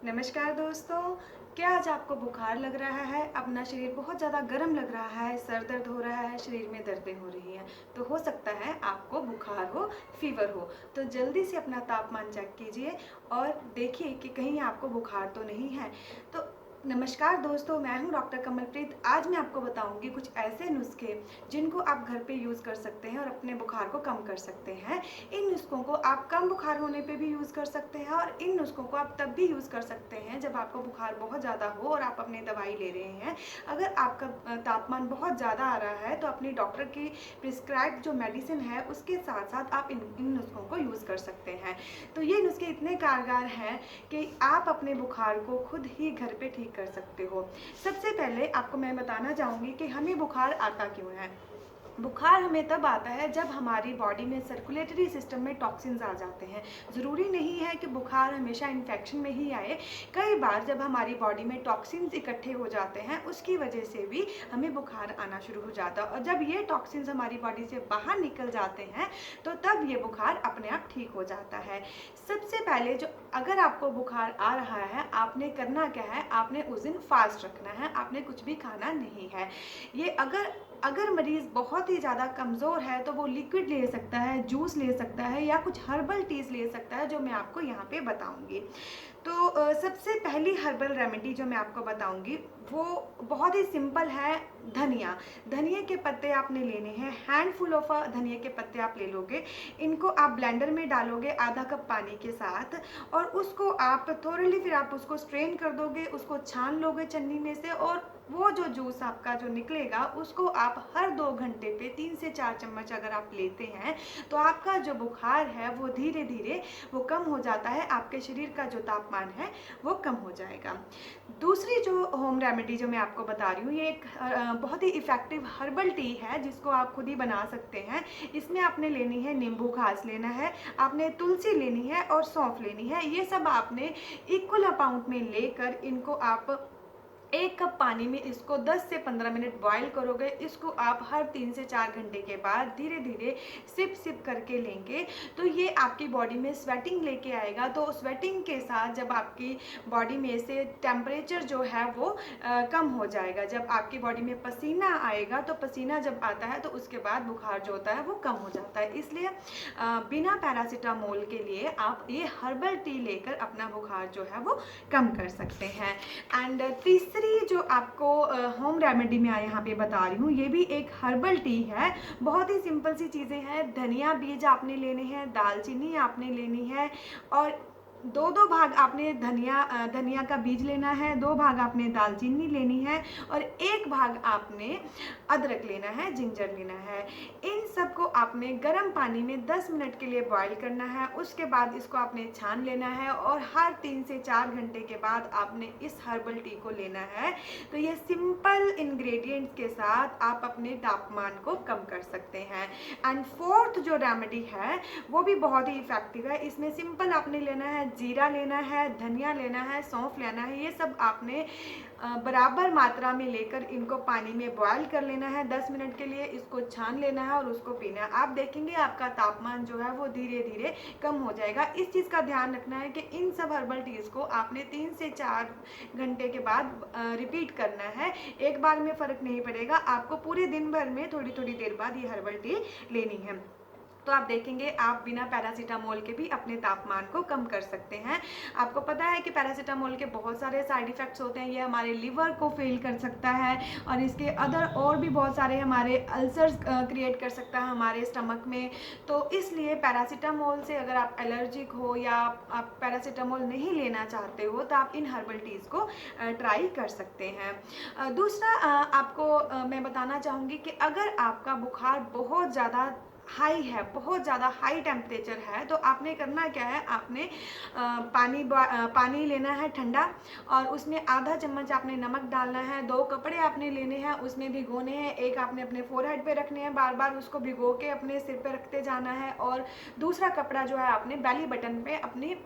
नमस्कार दोस्तों। क्या आज आपको बुखार लग रहा है, अपना शरीर बहुत ज़्यादा गर्म लग रहा है, सर दर्द हो रहा है, शरीर में दर्दें हो रही हैं, तो हो सकता है आपको बुखार हो, फीवर हो। तो जल्दी से अपना तापमान चेक कीजिए और देखिए कि कहीं आपको बुखार तो नहीं है। तो नमस्कार दोस्तों, मैं हूं डॉक्टर कमलप्रीत। आज मैं आपको बताऊंगी कुछ ऐसे नुस्खे जिनको आप घर पे यूज़ कर सकते हैं और अपने बुखार को कम कर सकते हैं। इन नुस्खों को आप कम बुखार होने पे भी यूज़ कर सकते हैं और इन नुस्खों को आप तब भी यूज़ कर सकते हैं जब आपको बुखार बहुत ज़्यादा हो और आप अपनी दवाई ले रहे हैं। अगर आपका तापमान बहुत ज़्यादा आ रहा है तो अपनी डॉक्टर की प्रिस्क्राइब जो मेडिसिन है उसके साथ साथ आप इन नुस्खों को यूज़ कर सकते हैं। तो ये नुस्खे इतने कारगर हैं कि आप अपने बुखार को खुद ही घर पे ठीक कर सकते हो। सबसे पहले आपको मैं बताना चाहूँगी कि हमें बुखार आता क्यों है। बुखार हमें तब आता है जब हमारी बॉडी में सर्कुलेटरी सिस्टम में टॉक्सिन्स आ जाते हैं। ज़रूरी नहीं है कि बुखार हमेशा इन्फेक्शन में ही आए। कई बार जब हमारी बॉडी में टॉक्सिन्स इकट्ठे हो जाते हैं उसकी वजह से भी हमें बुखार आना शुरू हो जाता है और जब ये टॉक्सिन्स हमारी बॉडी से बाहर निकल जाते हैं तो तब ये बुखार अपने आप ठीक हो जाता है। सबसे पहले जो अगर आपको बुखार आ रहा है, आपने करना क्या है, आपने उस दिन फास्ट रखना है, आपने कुछ भी खाना नहीं है। ये अगर मरीज़ बहुत ही ज़्यादा कमज़ोर है तो वो लिक्विड ले सकता है, जूस ले सकता है या कुछ हर्बल टीज़ ले सकता है, जो मैं आपको यहाँ पे बताऊँगी। तो सबसे पहली हर्बल रेमेडी जो मैं आपको बताऊँगी वो बहुत ही सिंपल है। धनिया। धनिया के पत्ते आपने लेने हैं, हैंडफुल ऑफ धनिया के पत्ते आप ले लोगे। इनको आप ब्लेंडर में डालोगे आधा कप पानी के साथ और उसको आप थोरली फिर आप उसको स्ट्रेन कर दोगे, उसको छान लोगे छन्नी में से और वो जो जूस आपका जो निकलेगा उसको आप हर 2 घंटे पे 3 से 4 चम्मच अगर आप लेते हैं तो आपका जो बुखार है वो धीरे धीरे वो कम हो जाता है, आपके शरीर का जो तापमान है वो कम हो जाएगा। दूसरी जो होम रेमेडी जो मैं आपको बता रही हूँ ये एक बहुत ही इफ़ेक्टिव हर्बल टी है जिसको आप खुद ही बना सकते हैं। इसमें आपने लेनी है नींबू घास लेना है, आपने तुलसी लेनी है और सौंफ लेनी है। ये सब आपने इक्वल अमाउंट में लेकर इनको आप 1 कप पानी में इसको 10 से 15 मिनट बॉईल करोगे। इसको आप हर 3 से 4 घंटे के बाद धीरे धीरे सिप सिप करके लेंगे तो ये आपकी बॉडी में स्वेटिंग लेके आएगा। तो स्वेटिंग के साथ जब आपकी बॉडी में से टेम्परेचर जो है वो कम हो जाएगा। जब आपकी बॉडी में पसीना आएगा तो पसीना जब आता है तो उसके बाद बुखार जो होता है वो कम हो जाता है। इसलिए बिना पैरासीटामोल के लिए आप ये हर्बल टी लेकर अपना बुखार जो है वो कम कर सकते हैं। एंड तीसरी जो आपको होम रेमेडी मैं यहाँ पे बता रही हूँ ये भी एक हर्बल टी है। बहुत ही सिंपल सी चीज़ें हैं। धनिया बीज आपने लेने हैं, दालचीनी आपने लेनी है और दो दो भाग आपने धनिया का बीज लेना है, 2 भाग आपने दालचीनी लेनी है और 1 भाग आपने अदरक लेना है, जिंजर लेना है। इन सब को आपने गर्म पानी में 10 मिनट के लिए बॉईल करना है। उसके बाद इसको आपने छान लेना है और हर 3 से 4 घंटे के बाद आपने इस हर्बल टी को लेना है। तो ये सिंपल इंग्रेडिएंट्स के साथ आप अपने तापमान को कम कर सकते हैं। एंड फोर्थ जो रेमेडी है वो भी बहुत ही इफेक्टिव है। इसमें सिंपल आपने लेना है, जीरा लेना है, धनिया लेना है, सौंफ लेना है। ये सब आपने बराबर मात्रा में लेकर इनको पानी में बॉयल कर लेना है 10 मिनट के लिए। इसको छान लेना है और उसको पीना है। आप देखेंगे आपका तापमान जो है वो धीरे धीरे कम हो जाएगा। इस चीज़ का ध्यान रखना है कि इन सब हर्बल टीज़ को आपने 3 से 4 घंटे के बाद रिपीट करना है। एक बार में फ़र्क नहीं पड़ेगा, आपको पूरे दिन भर में थोड़ी थोड़ी देर बाद ये हर्बल टी लेनी है। तो आप देखेंगे आप बिना पैरासीटामोल के भी अपने तापमान को कम कर सकते हैं। आपको पता है कि पैरासीटामोल के बहुत सारे साइड इफ़ेक्ट्स होते हैं। ये हमारे लिवर को फेल कर सकता है और इसके अदर और भी बहुत सारे हमारे अल्सर्स क्रिएट कर सकता है हमारे स्टमक में। तो इसलिए पैरासीटामोल से अगर आप एलर्जिक हो या आप पैरासीटामोल नहीं लेना चाहते हो तो आप इन हर्बल टीज़ को ट्राई कर सकते हैं। दूसरा आपको मैं बताना चाहूँगी कि अगर आपका बुखार बहुत ज़्यादा हाई है, बहुत ज़्यादा हाई टेम्परेचर है तो आपने करना क्या है, आपने पानी लेना है ठंडा और उसमें आधा चम्मच आपने नमक डालना है। 2 कपड़े आपने लेने हैं, उसमें भिगोने हैं। एक आपने अपने फोरहेड पे रखने हैं, बार बार उसको भिगो के अपने सिर पे रखते जाना है और दूसरा कपड़ा जो है आपने बेली बटन पे अपनी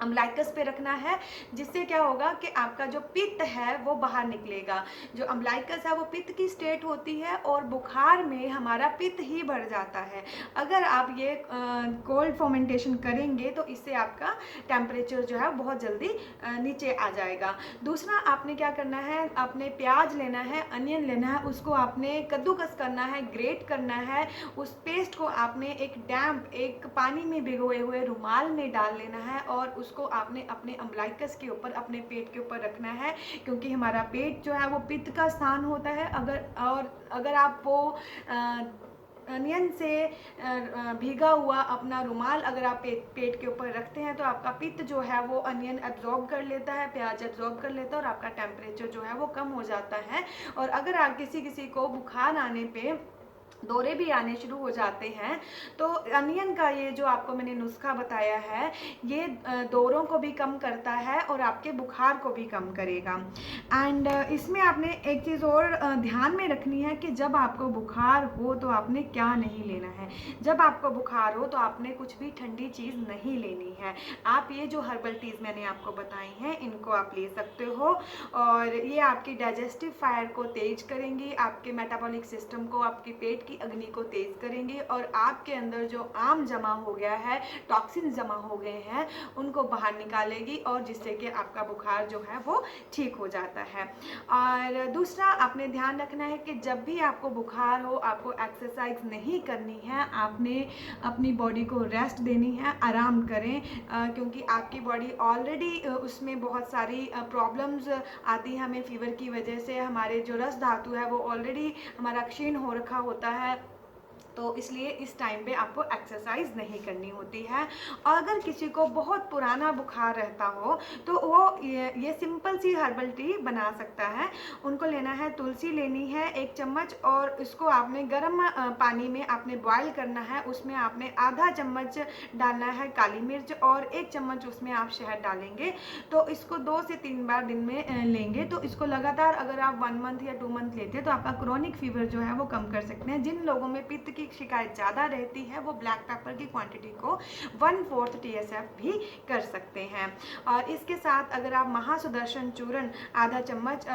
अम्लाइकस पे रखना है, जिससे क्या होगा कि आपका जो पित्त है वो बाहर निकलेगा। जो अम्लाइकस है वो पित्त की स्टेट होती है और बुखार में हमारा पित्त ही बढ़ जाता है। अगर आप ये कोल्ड फर्मेंटेशन करेंगे तो इससे आपका टेम्परेचर जो है बहुत जल्दी नीचे आ जाएगा। दूसरा आपने क्या करना है, आपने प्याज लेना है, अनियन लेना है, उसको आपने कद्दूकस करना है, ग्रेट करना है। उस पेस्ट को आपने एक पानी में भिगोए हुए रुमाल में डाल लेना है और उसको आपने अपने अम्लाइकस के ऊपर, अपने पेट के ऊपर रखना है, क्योंकि हमारा पेट जो है वो पित्त का स्थान होता है। अगर आप वो अनियन से भीगा हुआ अपना रुमाल अगर आप पेट के ऊपर रखते हैं तो आपका पित्त जो है वो अनियन एब्जॉर्ब कर लेता है, प्याज एब्जॉर्ब कर लेता है और आपका टेम्परेचर जो है वो कम हो जाता है। और अगर आप किसी को बुखार आने पे दौरे भी आने शुरू हो जाते हैं तो अनियन का ये जो आपको मैंने नुस्खा बताया है ये दौरों को भी कम करता है और आपके बुखार को भी कम करेगा। एंड इसमें आपने एक चीज़ और ध्यान में रखनी है कि जब आपको बुखार हो तो आपने क्या नहीं लेना है। जब आपको बुखार हो तो आपने कुछ भी ठंडी चीज़ नहीं लेनी है। आप ये जो हर्बल टीज़ मैंने आपको बताई हैं इनको आप ले सकते हो और ये आपकी डाइजेस्टिव फायर को तेज करेंगी, आपके मेटाबॉलिक सिस्टम को, आपकी पेट की अग्नि को तेज करेंगी और आपके अंदर जो आम जमा हो गया है, टॉक्सिन जमा हो गए हैं, उनको बाहर निकालेगी और जिससे कि आपका बुखार जो है वो ठीक हो जाता है। और दूसरा आपने ध्यान रखना है कि जब भी आपको बुखार हो आपको एक्सरसाइज नहीं करनी है, आपने अपनी बॉडी को रेस्ट देनी है, आराम करें, क्योंकि आपकी बॉडी ऑलरेडी उसमें बहुत सारी प्रॉब्लम्स आती है हमें फीवर की वजह से। हमारे जो रस धातु है वो ऑलरेडी हमारा क्षीण हो रखा होता है, तो इसलिए इस टाइम पे आपको एक्सरसाइज नहीं करनी होती है। और अगर किसी को बहुत पुराना बुखार रहता हो तो वो ये सिंपल सी हर्बल टी बना सकता है। उनको लेना है, तुलसी लेनी है 1 चम्मच और इसको आपने गर्म पानी में आपने बॉयल करना है। उसमें आपने आधा चम्मच डालना है काली मिर्च और 1 चम्मच उसमें आप शहद डालेंगे। तो इसको 2 से 3 बार दिन में लेंगे तो इसको लगातार अगर आप 1 मंथ या 2 मंथ लेते हैं तो आपका क्रोनिक फीवर जो है वो कम कर सकते हैं। जिन लोगों में पित्त की शिकायत ज़्यादा रहती है वो ब्लैक पेपर की क्वांटिटी को 1/4 TSF भी कर सकते हैं। और इसके साथ अगर आप महासुदर्शन चूर्ण आधा चम्मच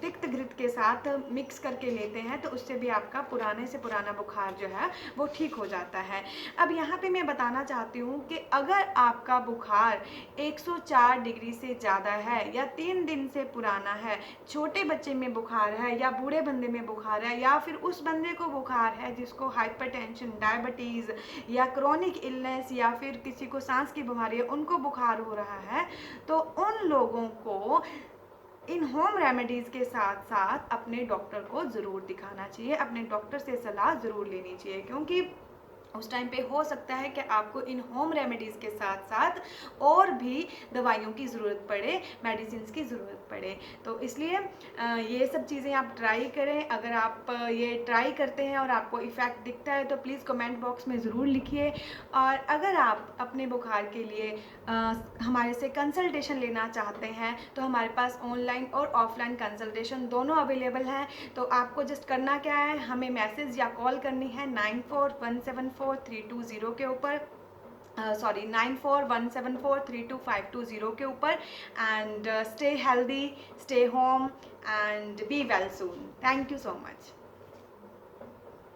तिक्त घृत के साथ मिक्स करके लेते हैं तो उससे भी आपका पुराने से पुराना बुखार जो है वो ठीक हो जाता है। अब यहाँ पे मैं बताना चाहती हूँ कि अगर आपका बुखार 104 डिग्री से ज़्यादा है या 3 दिन से पुराना है, छोटे बच्चे में बुखार है या बूढ़े बंदे में बुखार है या फिर उस बंदे को बुखार है जिसको हाइपरटेंशन, डायबिटीज़ या क्रोनिक इलनेस या फिर किसी को सांस की बीमारी है, उनको बुखार हो रहा है, तो उन लोगों को इन होम रेमेडीज़ के साथ साथ अपने डॉक्टर को ज़रूर दिखाना चाहिए, अपने डॉक्टर से सलाह ज़रूर लेनी चाहिए, क्योंकि उस टाइम पे हो सकता है कि आपको इन होम रेमेडीज़ के साथ साथ और भी दवाइयों की ज़रूरत पड़े, मेडिसिन की ज़रूरत पड़े। तो इसलिए ये सब चीज़ें आप ट्राई करें। अगर आप ये ट्राई करते हैं और आपको इफ़ेक्ट दिखता है तो प्लीज़ कमेंट बॉक्स में ज़रूर लिखिए। और अगर आप अपने बुखार के लिए हमारे से कंसल्टेशन लेना चाहते हैं तो हमारे पास ऑनलाइन और ऑफलाइन कंसल्टेशन दोनों अवेलेबल हैं। तो आपको जस्ट करना क्या है, हमें मैसेज या कॉल करनी है 94174320 के ऊपर, 9417432520 के ऊपर। And stay healthy, stay home and be well soon. Thank you so much.